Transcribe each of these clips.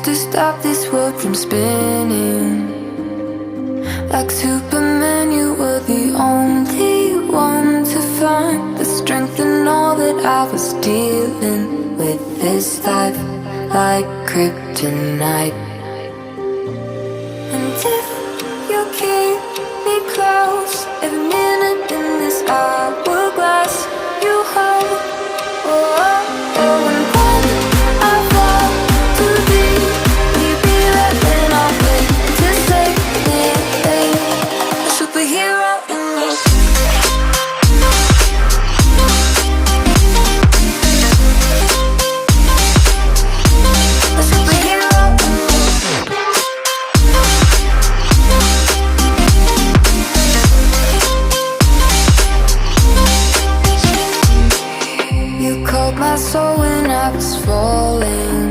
used to stop this world from spinning. Like Superman, you were the only one to find the strength in all that I was dealing with. This life like kryptonite. And if you keep me close, every minute in this hourglass you hold. Oh, oh, oh, and when I fall too deep, will you be there when I wait to save me? A superhero in your my soul when I was falling.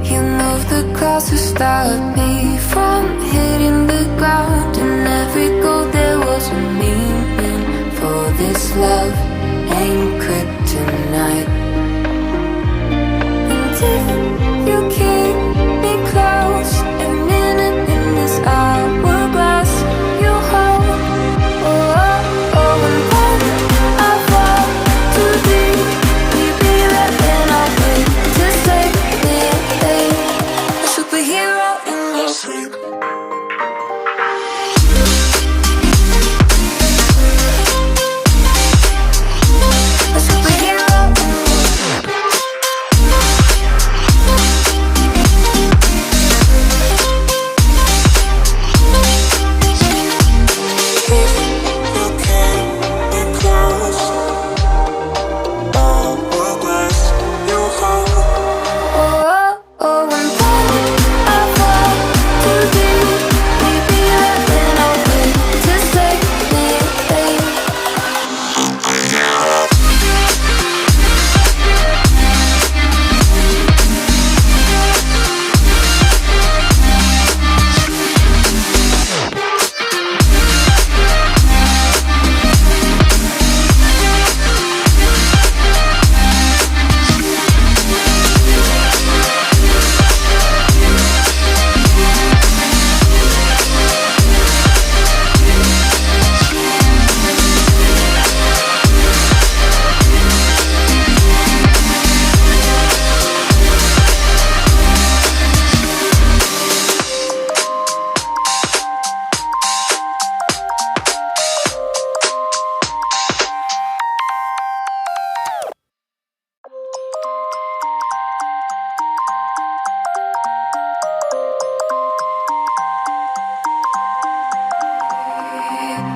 You moved the clouds to stop me from hitting the ground. In every goal there was a meaning, for this love ain't kryptonite. And if you keep me close, every minute in this hourglass you hold. Oh, oh, oh, and when I fall too deep, superhero in your sleep. A superhero in your sleep. If you can't be close, all will glass you hold. Oh, oh, oh, and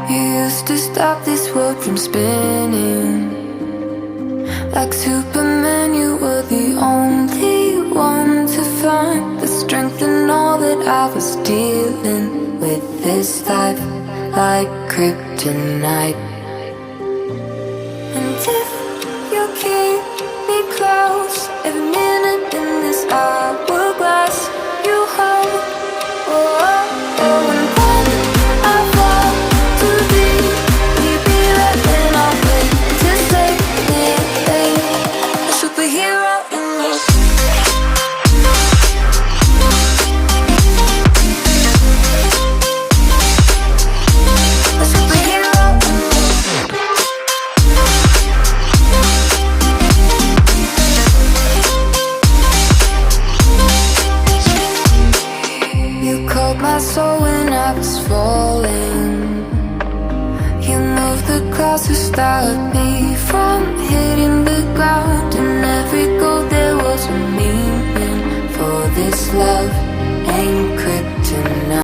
you used to stop this world from spinning. Like Superman, you were the only one to find the strength in all that I was dealing with. This life like kryptonite. And if you keep me close, every minute in this hourglass you hold. Oh, oh, oh, and when I fall too deep, will you be there when I wait to save me? A superhero in your a superhero in your You called my soul when I was falling. You moved the clouds to stop me from hitting the ground. In every goal there was a meaning, for this love ain't crazy.